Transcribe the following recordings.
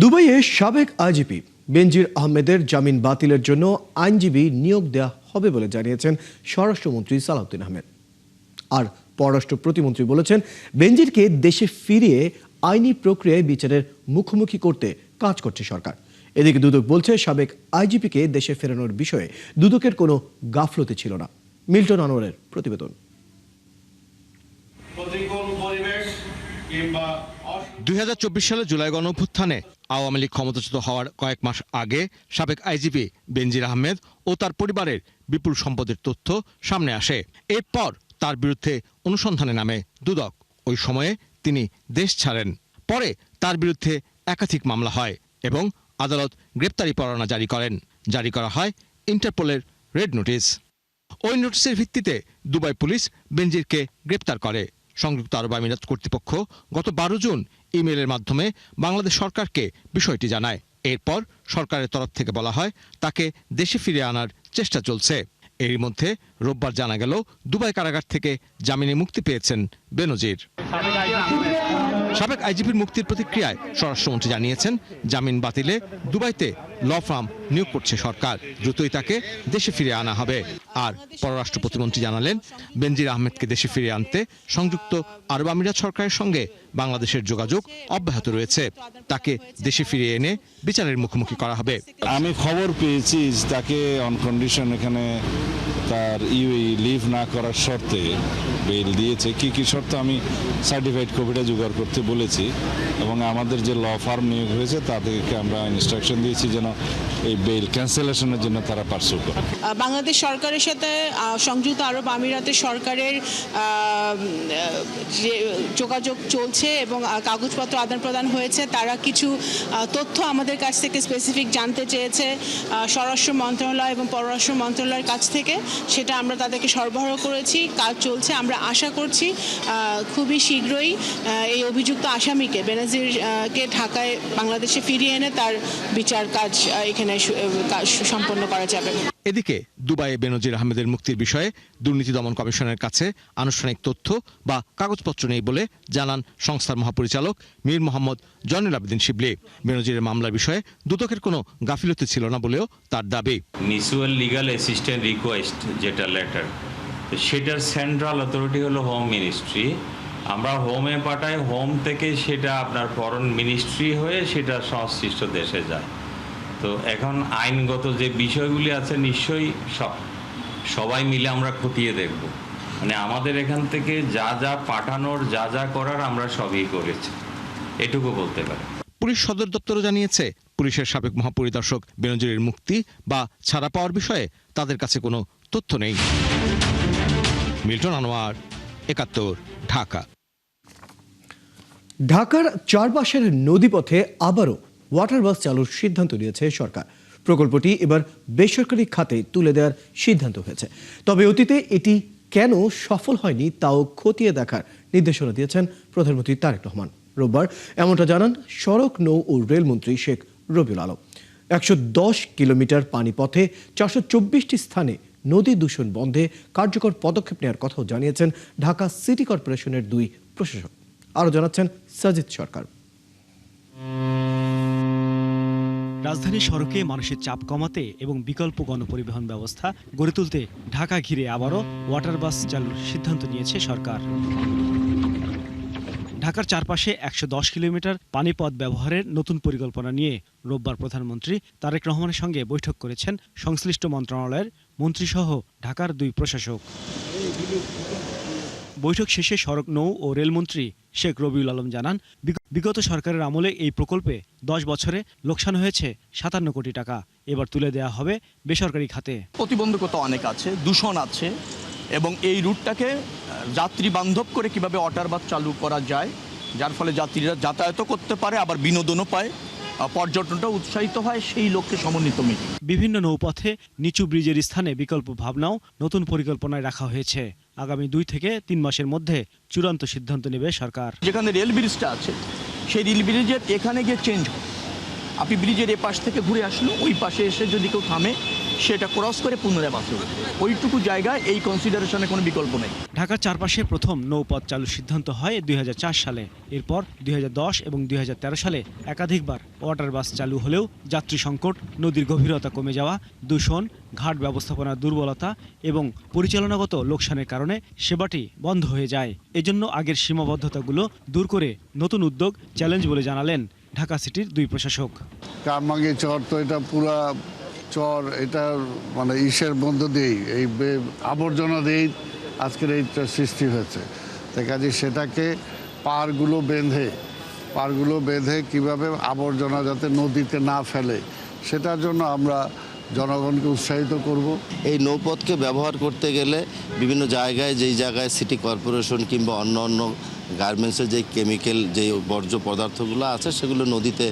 দুবাইয়ে সাবেক আইজিপি বেনজির আহমেদের জামিন বাতিলের জন্য আইনজীবী নিয়োগ দেওয়া হবে বলে জানিয়েছেন স্বরাষ্ট্রমন্ত্রী সালাউদ্দিন আহমেদ। আর পররাষ্ট্র প্রতিমন্ত্রী বলেছেন, বেনজিরকে দেশে ফিরিয়ে আইনি প্রক্রিয়ায় বিচারের মুখোমুখি করতে কাজ করছে সরকার। এদিকে দুদক বলছে, সাবেক আইজিপিকে দেশে ফেরানোর বিষয়ে দুদকের কোনো গাফলতি ছিল না। মিল্টন আনোয়ারের প্রতিবেদন। 2024 সালে জুলাই গণঅভ্যুত্থানে আওয়ামী লীগ ক্ষমতাচ্যুত হওয়ার কয়েক মাস আগে সাবেক আইজিপি বেনজির আহমেদ ও তার পরিবারের বিপুল সম্পদের তথ্য সামনে আসে। এরপর তার বিরুদ্ধে অনুসন্ধানে নামে দুদক। ওই সময়ে তিনি দেশ ছাড়েন। পরে তার বিরুদ্ধে একাধিক মামলা হয় এবং আদালত গ্রেপ্তারি পরোয়ানা জারি করা হয় ইন্টারপোলের রেড নোটিশ। ওই নোটিশের ভিত্তিতে দুবাই পুলিশ বেনজিরকে গ্রেপ্তার করে। সংযুক্ত আরব আমিরাত কর্তৃপক্ষ গত 12 জুন ইমেইলের মাধ্যমে বাংলাদেশ সরকারকে বিষয়টি জানায়। এরপর সরকারের তরফ থেকে বলা হয়, তাকে দেশে ফিরিয়ে আনার চেষ্টা চলছে। এরই মধ্যে রোববার জানা গেল, দুবাই কারাগার থেকে জামিনে মুক্তি পেয়েছেন বেনজির। সাবেক আইজিপির মুক্তির প্রতিক্রিয়ায় স্বরাষ্ট্রমন্ত্রী জানিয়েছেন, জামিন বাতিলে দুবাইতে ল ফার্ম নিয়োগ করছে সরকার। দ্রুতই তাকে দেশে ফিরিয়ে আনা হবে। আর পররাষ্ট্র প্রতিমন্ত্রী জানালেন, বেনজির আহমেদকে দেশে ফিরিয়ে আনতে সংযুক্ত আরব আমিরাত সরকারের সঙ্গে বাংলাদেশের যোগাযোগ অব্যাহত রয়েছে। তাকে দেশে ফিরিয়ে এনে বিচারের মুখোমুখি করা হবে। আমি খবর পেয়েছি তাকে অন কন্ডিশন এখানে তার লিভ না করার শর্তে বেইল দিয়েছে। কি শর্ত আমি সার্টিফাইড কপিটা জোগাড় করতে বলেছি এবং আমাদের যে ল ফার্ম নিয়োগ হয়েছে তাদেরকে আমরা ইনস্ট্রাকশন দিয়েছি যেন এই বেইল ক্যান্সেলেশনের জন্য তারা পার্সু করে। বাংলাদেশ সরকারের সাথে সংযুক্ত আরব আমিরাতের সরকারের যে যোগাযোগ চলছে এবং কাগজপত্র আদান প্রদান হয়েছে। তারা কিছু তথ্য আমাদের কাছ থেকে স্পেসিফিক জানতে চেয়েছে স্বরাষ্ট্র মন্ত্রণালয় এবং পররাষ্ট্র মন্ত্রণালয়ের কাছ থেকে। সেটা আমরা তাদেরকে সরবরাহ করেছি, কাজ চলছে। আমরা আশা করছি খুবই শীঘ্রই এই অভিযুক্ত আসামিকে বেনজিরকে ঢাকায় বাংলাদেশে ফিরিয়ে এনে তার বিচার কাজ এখানে সম্পন্ন করা যাবে। এদিকে দুবাইয়ে বেনজির আহমেদের মুক্তির বিষয়ে দুর্নীতি দমন কমিশনের কাছে আনুষ্ঠানিক তথ্য বা কাগজপত্র নেই বলে জানান সংস্থার মহাপরিচালক মীর মোহাম্মদ জয়নুল আবেদিন শিবলি। বেনজিরের মামলার বিষয়ে দুদকের কোনো গাফিলতি ছিল না বলেও তার দাবি। মিউচুয়াল লিগাল অ্যাসিস্ট্যান্ট রিকোয়েস্ট যেটা লেটার, সেটার সেন্ট্রাল অথরিটি হলো হোম মিনিস্ট্রি। আমরা হোমে পাঠাই, হোম থেকে সেটা আপনার ফরেন মিনিস্ট্রি হয়ে সেটা সংশ্লিষ্ট দেশে যায়। তো এখন আইনগত যে বিষয়গুলি আছে নিশ্চয়ই সবাই মিলে আমরা খতিয়ে দেখব। মানে আমাদের এখান থেকে যা যা পাঠানোর যা করার আমরা সবই করেছি, এটুকু বলতে পারি। পুলিশ সদর দপ্তরও জানিয়েছে, পুলিশের সাবেক মহাপরিদর্শক বেনজিরের মুক্তি বা ছাড়া পাওয়ার বিষয়ে তাদের কাছে কোনো তথ্য নেই। মিল্টন আনোয়ার, ৭১, ঢাকা। ঢাকার চারপাশের নদীপথে আবারও ওয়াটার বাস চালুর সিদ্ধান্ত নিয়েছে সরকার। প্রকল্পটি এবার বেসরকারি খাতে তুলে দেওয়ার সিদ্ধান্ত হয়েছে। তবে অতীতে এটি কেন সফল হয়নি তাও খতিয়ে দেখার নির্দেশনা দিয়েছেন প্রধানমন্ত্রী তারেক রহমান। রোববার এমনটা জানান সড়ক, নৌ ও রেলমন্ত্রী শেখ রবিউল আলম। 110 কিলোমিটার পানিপথে 424টি স্থানে নদী দূষণ বন্ধে কার্যকর পদক্ষেপ নেওয়ার কথাও জানিয়েছেন ঢাকা সিটি কর্পোরেশনের 2 প্রশাসক। আরও জানাচ্ছেন সাজিদ সরকার। রাজধানীর সড়কে মানুষের চাপ কমাতে এবং বিকল্প গণপরিবহন ব্যবস্থা গড়ে তুলতে ঢাকা ঘিরে আবারও ওয়াটার বাস চালুর সিদ্ধান্ত নিয়েছে সরকার। ঢাকার চারপাশে 110 কিলোমিটার পানিপথ ব্যবহারের নতুন পরিকল্পনা নিয়ে রোববার প্রধানমন্ত্রী তারেক রহমানের সঙ্গে বৈঠক করেছেন সংশ্লিষ্ট মন্ত্রণালয়ের মন্ত্রীসহ ঢাকার 2 প্রশাসক। বৈঠক শেষে সড়ক, নৌ ও রেলমন্ত্রী শেখ রবিউল আলম জানান, বিগত সরকারের আমলে এই প্রকল্পে 10 বছরে লোকসান হয়েছে 57 কোটি টাকা। এবার তুলে দেওয়া হবে বেসরকারি খাতে। প্রতিবন্ধকতা অনেক আছে, দূষণ আছে এবং এই রুটটাকে যাত্রী বান্ধব করে কিভাবে ওয়াটার বাস চালু করা যায়, যার ফলে যাত্রীরা যাতায়াত করতে পারে, আবার বিনোদনও পায়, পর্যটনটা উৎসাহিত হয়, সেই লক্ষ্যে সমন্বিত মিটিং। বিভিন্ন নৌপথে নিচু ব্রিজের স্থানে বিকল্প ভাবনাও নতুন পরিকল্পনায় রাখা হয়েছে। আগামী 2 থেকে 3 মাসের মধ্যে চূড়ান্ত সিদ্ধান্ত নেবে সরকার। যেখানে রেল ব্রিজটা আছে সেই রেল ব্রিজের এখানে গিয়ে চেঞ্জ হবে। আপনি ব্রিজের এ পাশ থেকে ঘুরে আসলো, ওই পাশে এসে যদি কেউ থামে সেটা ক্রস করে পুনরায় মাছ ধরবে। ওইটুকু জায়গায় এই কনসিডারেশনে কোনো বিকল্প নেই। ঢাকার চারপাশে প্রথম নৌপথ চালুর সিদ্ধান্ত হয় 2004 সালে। এরপর 2010 এবং 2013 সালে একাধিকবার ওয়াটার বাস চালু হলেও যাত্রী সংকট, নদীর গভীরতা কমে যাওয়া, দূষণ, ঘাট ব্যবস্থাপনার দুর্বলতা এবং পরিচালনাগত লোকসানের কারণে সেবাটি বন্ধ হয়ে যায়। এজন্য আগের সীমাবদ্ধতাগুলো দূর করে নতুন উদ্যোগ চ্যালেঞ্জ বলে জানালেন ঢাকা সিটির 2 প্রশাসক। কারমাঙ্গি চর তো এটা পুরা চর, এটা মানে ইসের মধ্য দিয়েই এই আবর্জনা দিয়েই আজকের এইটা সৃষ্টি হয়েছে। তাই কাজে সেটাকে পাড়গুলো বেঁধে কিভাবে আবর্জনা যাতে নদীতে না ফেলে সেটার জন্য আমরা জনগণকে উৎসাহিত করব। এই নৌপথকে ব্যবহার করতে গেলে বিভিন্ন জায়গায় যেই জায়গায় সিটি কর্পোরেশন কিংবা অন্য গার্মেন্টসের যে কেমিক্যাল যে বর্জ্য পদার্থগুলো আছে সেগুলো নদীতে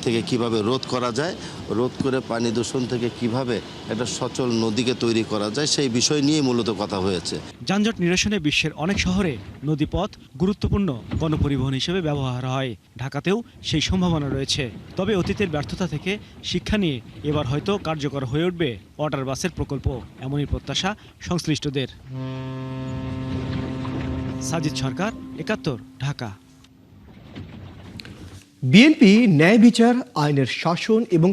থেকে কিভাবে রোধ করা যায়, রোধ করে পানি দূষণ থেকে কিভাবে একটা সচল নদীকে তৈরি করা যায় সেই বিষয় নিয়ে মূলত কথা হয়েছে। যানজট নিরসনে বিশ্বের অনেক শহরে নদীপথ গুরুত্বপূর্ণ গণপরিবহন হিসেবে ব্যবহার হয়। ঢাকাতেও সেই সম্ভাবনা রয়েছে। তবে অতীতের ব্যর্থতা থেকে শিক্ষা নিয়ে এবার হয়তো কার্যকর হয়ে উঠবে ওয়াটার বাসের প্রকল্প, এমনই প্রত্যাশা সংশ্লিষ্টদের। সাজিদ সরকার, ৭১, ঢাকা। বিএনপি ন্যায় বিচার, আইনের শাসন এবং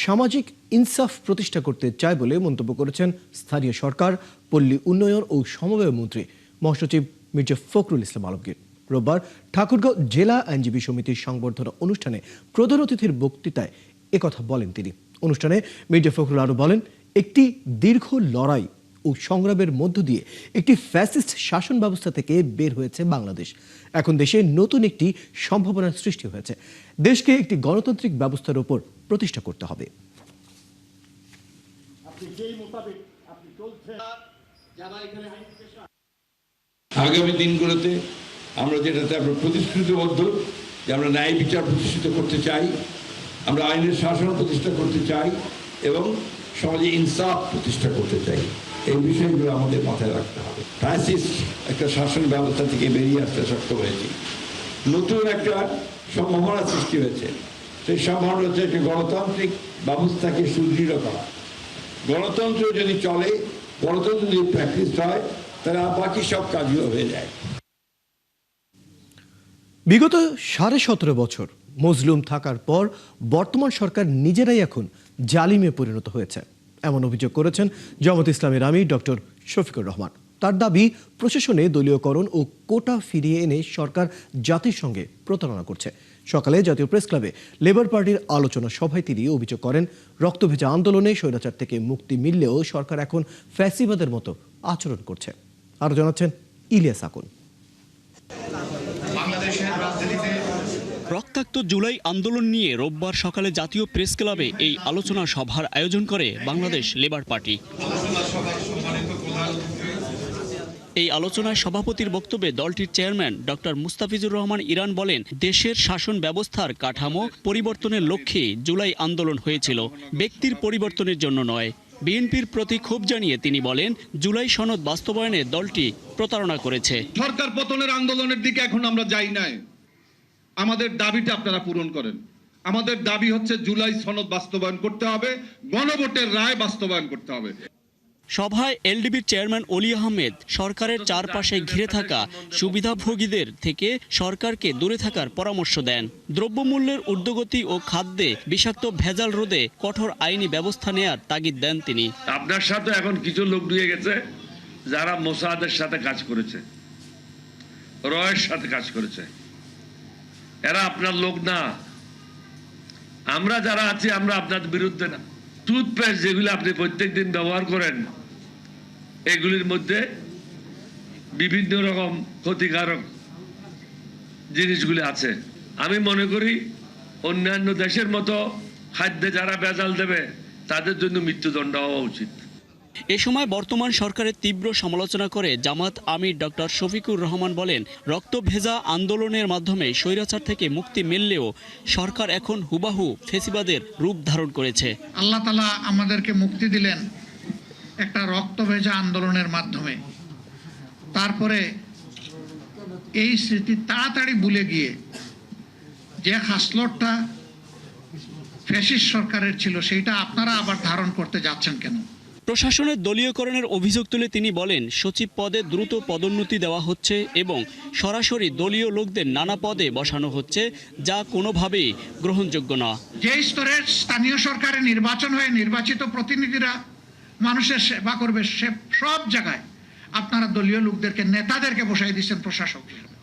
সামাজিক ইনসাফ প্রতিষ্ঠা করতে চায় বলে মন্তব্য করেছেন স্থানীয় সরকার, পল্লী উন্নয়ন ও সমবায় মন্ত্রী মহাসচিব মির্জা ফখরুল ইসলাম আলমগীর। রোববার ঠাকুরগাঁও জেলা আইনজীবী সমিতির সংবর্ধনা অনুষ্ঠানে প্রধান অতিথির বক্তৃতায় একথা বলেন তিনি। অনুষ্ঠানে মির্জা ফখরুল আরও বলেন, একটি দীর্ঘ লড়াই ও সংগ্রামের মধ্য দিয়ে একটি ফ্যাসিস্ট শাসন ব্যবস্থা থেকে বের হয়েছে বাংলাদেশ। এখন দেশে নতুন একটি সম্ভাবনার সৃষ্টি হয়েছে। দেশকে একটি গণতান্ত্রিক ব্যবস্থার উপর প্রতিষ্ঠা করতে হবে। আগামী দিনগুলোতে আমরা যেটাতে আমরা প্রতিশ্রুতিবদ্ধ যে আমরা ন্যায় বিচার প্রতিষ্ঠিত করতে চাই, আমরা আইনের শাসন প্রতিষ্ঠা করতে চাই এবং সমাজে ইনসাফ প্রতিষ্ঠা করতে চাই। এই বিষয়গুলো আমাদের মাথায় রাখতে হবে। ফ্যাসিস্ট একটা শাসন ব্যবস্থা থেকে বেরিয়ে আসতে সক্ষম হয়েছি, নতুন একটা সম্ভাবনা সৃষ্টি হয়েছে। সেই সম্ভাবনা হচ্ছে একটা গণতান্ত্রিক ব্যবস্থাকে সুদৃঢ় করা। গণতন্ত্র যদি চলে, গণতন্ত্র যদি প্র্যাকটিস হয়, তাহলে বাকি সব কাজগুলো হয়ে যায়। বিগত 17.5 বছর মজলুম থাকার পর বর্তমান সরকার নিজেরাই এখন জালিমে পরিণত হয়েছে, এমন অভিযোগ করেছেন জামাত ইসলামের আমির ডক্টর শফিকুর রহমান। তার দাবি, প্রশাসনে দলীয়করণ ও কোটা ফিরিয়ে এনে সরকার জাতির সঙ্গে প্রতারণা করছে। সকালে জাতীয় প্রেস ক্লাবে লেবার পার্টির আলোচনা সভায় তিনি অভিযোগ করেন, রক্তভেজা আন্দোলনে স্বৈরাচার থেকে মুক্তি মিললেও সরকার এখন ফ্যাসিবাদের মতো আচরণ করছে। আরো জানাচ্ছেন ইলিয়াস আকুন। রক্তাক্ত জুলাই আন্দোলন নিয়ে রোববার সকালে জাতীয় প্রেস ক্লাবে এই আলোচনা সভার আয়োজন করে বাংলাদেশ লেবার পার্টি। এই আলোচনায় সভাপতির বক্তব্যে দলটির chairman doctor Mustafizur Rahman Iran বলেন, দেশের শাসন ব্যবস্থার কাঠামো পরিবর্তনের লক্ষ্যে জুলাই আন্দোলন হয়েছিল, ব্যক্তির পরিবর্তনের জন্য নয়। বিএনপির প্রতি ক্ষোভ জানিয়ে তিনি বলেন, জুলাই সনদ বাস্তবায়নে দলটি প্রতারণা করেছে। সরকার পতনের আন্দোলনের দিকে এখন আমরা যাই নাই, আমাদের দাবিটা আপনারা পূরণ করেন। আমাদের দাবি হচ্ছে জুলাই সনদ বাস্তবায়ন করতে হবে, গণভোটের রায় বাস্তবায়ন করতে হবে। সভায় এলডিবির চেয়ারম্যান অলি আহমেদ সরকারের চারপাশে ঘিরে থাকা সুবিধাভোগীদের থেকে সরকারকে দূরে থাকার পরামর্শ দেন। দ্রব্যমূল্যের ঊর্ধ্বগতি ও খাদ্যে বিষাক্ত ভেজাল রোধে কঠোর আইনি ব্যবস্থা নেয়ার তাগিদ দেন তিনি। আপনার সাথে এখন কিছু লোক ঢুকে গেছে যারা মোসাদের সাথে কাজ করেছে, রয়ের সাথে কাজ করেছে, এরা আপনার লোক না। আমরা যারা আছি আমরা আপনার বিরুদ্ধে না। টুথপেস্ট যেগুলো আপনি প্রত্যেকদিন ব্যবহার করেন, এগুলির মধ্যে বিভিন্ন রকম ক্ষতিকারক জিনিসগুলি আছে। আমি মনে করি অন্যান্য দেশের মতো খাদ্যে যারা ভেজাল দেবে তাদের জন্য মৃত্যুদণ্ড হওয়া উচিত। এ সময় বর্তমান সরকারের তীব্র সমালোচনা করে জামাত আমির ডক্টর শফিকুর রহমান বলেন, রক্তভেজা আন্দোলনের মাধ্যমে স্বৈরাচার থেকে মুক্তি মিললেও সরকার এখন হুবাহু ফ্যাসিবাদের রূপ ধারণ করেছে। আল্লাহ তাআলা আমাদেরকে মুক্তি দিলেন একটা রক্তভেজা আন্দোলনের মাধ্যমে। তারপরে এই স্মৃতি তাড়াতাড়ি ভুলে গিয়ে যে হাসলটটা ফ্যাসিস্ট সরকারের ছিল, সেইটা আপনারা আবার ধারণ করতে যাচ্ছেন কেন? প্রশাসনের দলীয়করণের অভিযোগ তুলে তিনি বলেন, সচিব পদে দ্রুত পদোন্নতি দেওয়া হচ্ছে এবং সরাসরি দলীয় লোকদের নানা পদে বসানো হচ্ছে, যা কোনোভাবেই গ্রহণযোগ্য না। যে স্তরের স্থানীয় সরকারে নির্বাচন হয়ে নির্বাচিত প্রতিনিধিরা মানুষের সেবা করবে, সে সব জায়গায় আপনারা দলীয় লোকদেরকে, নেতাদেরকে বসাই দিচ্ছেন প্রশাসক হিসেবে।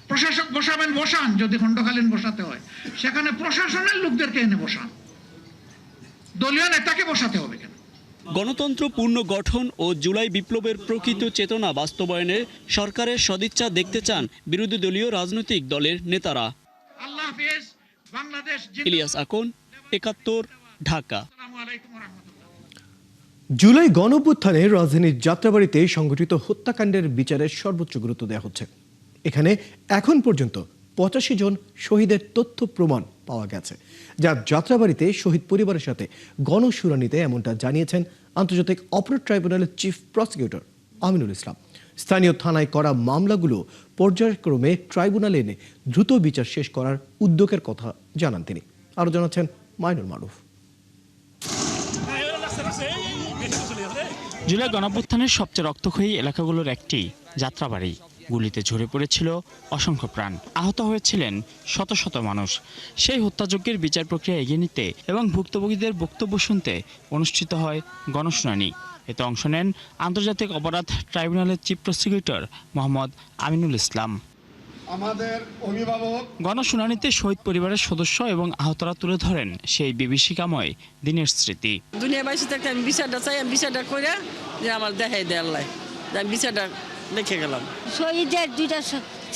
প্রশাসক বসাবেন, বসান, যদি খণ্ডকালীন বসাতে হয় সেখানে প্রশাসনের লোকদেরকে এনে বসান, দলীয় নেতাকে বসাতে হবে কেন? গণতন্ত্র পূর্ণ গঠন ও জুলাই বিপ্লবের প্রকৃত চেতনা বাস্তবায়নে সরকারের সদিচ্ছা দেখতে চান বিরোধী দলীয় রাজনৈতিক দলের নেতারা। আল্লাহ হাফেজ, বাংলাদেশ। ইলিয়াস আকন, ৭১, ঢাকা। জুলাই গণঅভ্যুত্থানে রাজধানীর যাত্রাবাড়িতে সংঘটিত হত্যাকাণ্ডের বিচারের সর্বোচ্চ গুরুত্ব দেওয়া হচ্ছে। এখানে এখন পর্যন্ত ৮৫ জন শহীদের তথ্য প্রমাণ পাওয়া গেছে, যা যাত্রাবাড়িতে শহীদ পরিবারের সাথে গণশুনানিতে এমনটা জানিয়েছেন আন্তর্জাতিক অপরাধ ট্রাইব্যুনালের চিফ প্রসিকিউটর আমিনুল ইসলাম। স্থানীয় থানায় করা মামলাগুলো পর্যায়ক্রমে ট্রাইব্যুনালে এনে দ্রুত বিচার শেষ করার উদ্যোগের কথা জানান তিনি। আরও জানাচ্ছেন মাইনুল মারুফ। জুলাই গণঅভ্যুত্থানের সবচেয়ে রক্তক্ষয়ী এলাকাগুলোর একটি যাত্রাবাড়ি। গুলিতে ঝরে পড়েছিল অসংখ্য প্রাণ, আহত হয়েছিলেন শত শত মানুষ। সেই হত্যাযজ্ঞের বিচার প্রক্রিয়া এগিয়ে নিতে এবং ভুক্তভোগীদের বক্তব্য শুনতে অনুষ্ঠিত হয় গণশুনানি। এতে অংশ নেন আন্তর্জাতিক অপরাধ ট্রাইব্যুনালের চিফ প্রসিকিউটর মোহাম্মদ আমিনুল ইসলাম। আমাদের অভিভাবক গণশুনানিতে শহীদ পরিবারের সদস্য এবং আহতরা তুলে ধরেন সেই বিভীষিকাময় দিনের স্মৃতি। দুনিয়াবাসী থাকতে আমি বিচারটা চাই, আমি বিচারটা করে যে আমার দেখাই দেয় আল্লাহ, আমি বিচারটা দেখে গেলাম। শহীদের দুইটা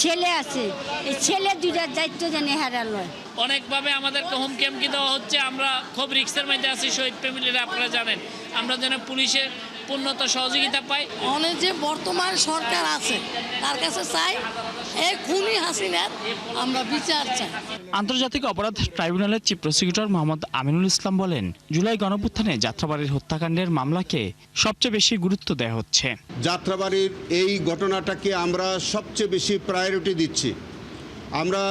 ছেলে আছে, এই ছেলে দুইটার দায়িত্ব জানি হারালো। অনেকভাবে আমাদেরকে হুমকি দেওয়া হচ্ছে, আমরা খুব রিস্কের মধ্যে আছি। শহীদ ফ্যামিলিরা আপনারা জানেন, আমরা যেন পুলিশের পূর্ণত সহযোগিতা পাই। অনেক যে বর্তমান সরকার আছে তার কাছে চাই এই খুনি হাসিনার আমরা বিচার চাই। আন্তর্জাতিক অপরাধ ট্রাইব্যুনালের চিফ প্রসিকিউটর মোহাম্মদ আমিনুল ইসলাম বলেন, জুলাই গণঅভ্যুত্থানে যাত্রাবাড়ির হত্যাকাণ্ডের মামলাকে সবচেয়ে বেশি গুরুত্ব দেওয়া হচ্ছে। যাত্রাবাড়ির এই ঘটনাটাকে আমরা সবচেয়ে বেশি প্রায়োরিটি দিচ্ছি। আমরা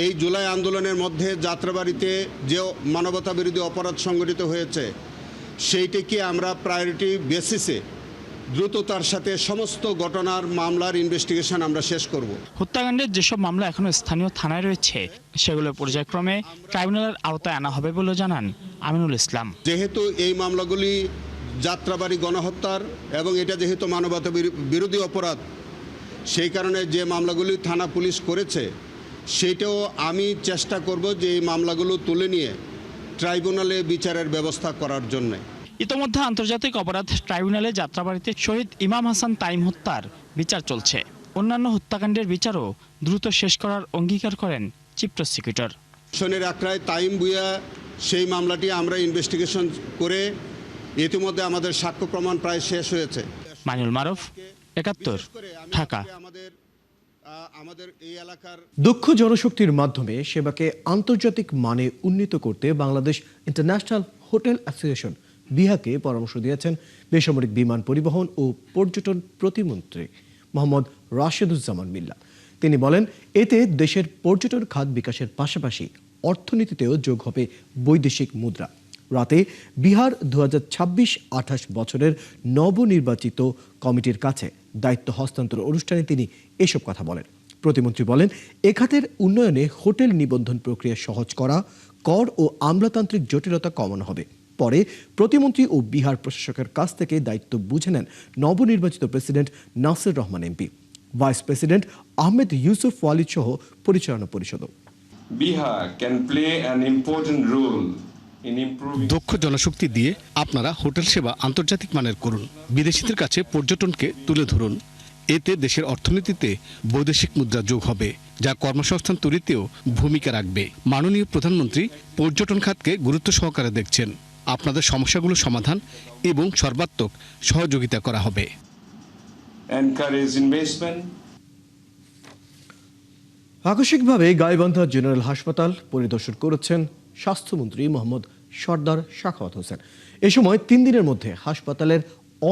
এই জুলাই আন্দোলনের মধ্যে যাত্রাবাড়িতে যে মানবতা বিরোধী অপরাধ সংঘটিত হয়েছে সেইটিকে আমরা প্রায়োরিটি বেসিসে দ্রুততার সাথে সমস্ত ঘটনার মামলার ইনভেস্টিগেশন আমরা শেষ করব। হত্যাকাণ্ডের যেসব মামলা এখনো স্থানীয় থানায় রয়েছে সেগুলো পর্যায়ক্রমে ট্রাইব্যুনালের আওতায় আনা হবে বলে জানান আমিনুল ইসলাম। যেহেতু এই মামলাগুলি যাত্রাবাড়ি গণহত্যার এবং এটা যেহেতু মানবতা বিরোধী অপরাধ, সেই কারণে যে মামলাগুলি থানা পুলিশ করেছে সেটাও আমি চেষ্টা করব যে এই মামলাগুলো তুলে নিয়ে ট্রাইব্যুনালে বিচারের ব্যবস্থা করার জন্য। ইতোমধ্যে আন্তর্জাতিক অপরাধ ট্রাইব্যুনালে যাত্রাবাড়িতে শহীদ ইমাম হাসান তাইম হত্যার বিচার চলছে। অন্যান্য হত্যাকাণ্ডের বিচারও দ্রুত শেষ করার অঙ্গীকার করেন চিফ প্রসিকিউটর। শনের আখড়ায় তাইম বুয়া সেই মামলাটি আমরা ইনভেস্টিগেশন করে ইতিমধ্যে আমাদের সাক্ষ্য প্রমাণ প্রায় শেষ হয়েছে। মাইনুল মারুফ, ৭১, ঢাকা। দক্ষ জনশক্তির মাধ্যমে সেবাকে আন্তর্জাতিক মানে উন্নীত করতে বাংলাদেশ ইন্টারন্যাশনাল হোটেল অ্যাসোসিয়েশন বিহাকে পরামর্শ দিয়েছেন বেসামরিক বিমান পরিবহন ও পর্যটন প্রতিমন্ত্রী মোহাম্মদ রাশেদুজ্জামান মিল্লা। তিনি বলেন, এতে দেশের পর্যটন খাত বিকাশের পাশাপাশি অর্থনীতিতেও যোগ হবে বৈদেশিক মুদ্রা। রাতে বিহার 2026-28 বছরের নবনির্বাচিত কমিটির কাছে দায়িত্ব হস্তান্তর অনুষ্ঠানে তিনি এসব কথা বলেন। প্রতিমন্ত্রী বলেন, এ খাতের উন্নয়নে হোটেল নিবন্ধন প্রক্রিয়া সহজ করা, কর ও আমলাতান্ত্রিক জটিলতা কমানো হবে। পরে প্রতিমন্ত্রী ও বিহার প্রশাসকের কাছ থেকে দায়িত্ব বুঝে নেন নবনির্বাচিত president Nasir Rahman MP, vice president Ahmed Yusuf Walid সহ পরিচালনা পরিষদও। Bihar can play an important role. দক্ষ জনশক্তি দিয়ে আপনারা হোটেল সেবা আন্তর্জাতিক মানের করুন, বিদেশিদের কাছে পর্যটনকে তুলে ধরুন। এতে দেশের অর্থনীতিতে বৈদেশিক মুদ্রা যোগ হবে, যা কর্মসংস্থান তৈরিতেও ভূমিকা রাখবে। মাননীয় প্রধানমন্ত্রী পর্যটন খাতকে গুরুত্ব সহকারে দেখছেন। আপনাদের সমস্যাগুলো সমাধান এবং সর্বাত্মক সহযোগিতা করা হবে। আকস্মিকভাবে গাইবান্ধা জেনারেল হাসপাতাল পরিদর্শন করেছেন স্বাস্থ্যমন্ত্রী মোহাম্মদ সর্দার সাখাওয়াত হোসেন। এ সময় 3 দিনের মধ্যে হাসপাতালের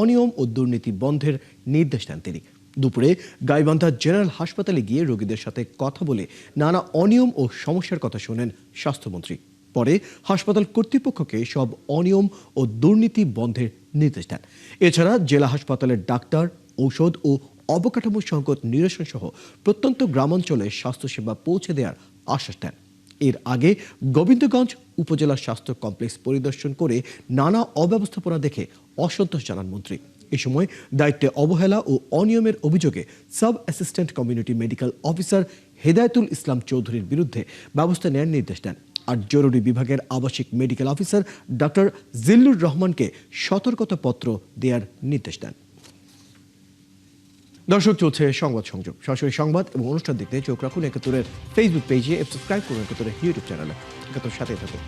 অনিয়ম ও দুর্নীতি বন্ধের নির্দেশ দেন তিনি। দুপুরে গাইবান্ধা জেনারেল হাসপাতালে গিয়ে রোগীদের সাথে কথা বলে নানা অনিয়ম ও সমস্যার কথা শোনেন স্বাস্থ্যমন্ত্রী। পরে হাসপাতাল কর্তৃপক্ষকে সব অনিয়ম ও দুর্নীতি বন্ধের নির্দেশ দেন। এছাড়া জেলা হাসপাতালের ডাক্তার, ঔষধ ও অবকাঠামো সংকট নিরসন সহ প্রত্যন্ত গ্রামাঞ্চলে স্বাস্থ্যসেবা পৌঁছে দেওয়ার আশ্বাস দেন। এর আগে গোবিন্দগঞ্জ উপজেলা স্বাস্থ্য কমপ্লেক্স পরিদর্শন করে নানা অব্যবস্থাপনা দেখে অসন্তোষ জানান মন্ত্রী। এ সময় দায়িত্বে অবহেলা ও অনিয়মের অভিযোগে sub assistant community medical officer Hedayetul Islam চৌধুরীর বিরুদ্ধে ব্যবস্থা নেওয়ার নির্দেশ দেন। আর জরুরি বিভাগের আবাসিক মেডিকেল অফিসার ডক্টর জিল্লুর রহমানকে সতর্কতা পত্র দেওয়ার নির্দেশ দেন। দর্শক, চলছে সংবাদ সংযোগ। সরাসরি সংবাদ এবং অনুষ্ঠান দেখতে চোখ রাখুন একাত্তরের ফেসবুক পেজে, সাবস্ক্রাইব করুন একাত্তরের ইউটিউব চ্যানেলে। একাত্তর সাথে থাকুন।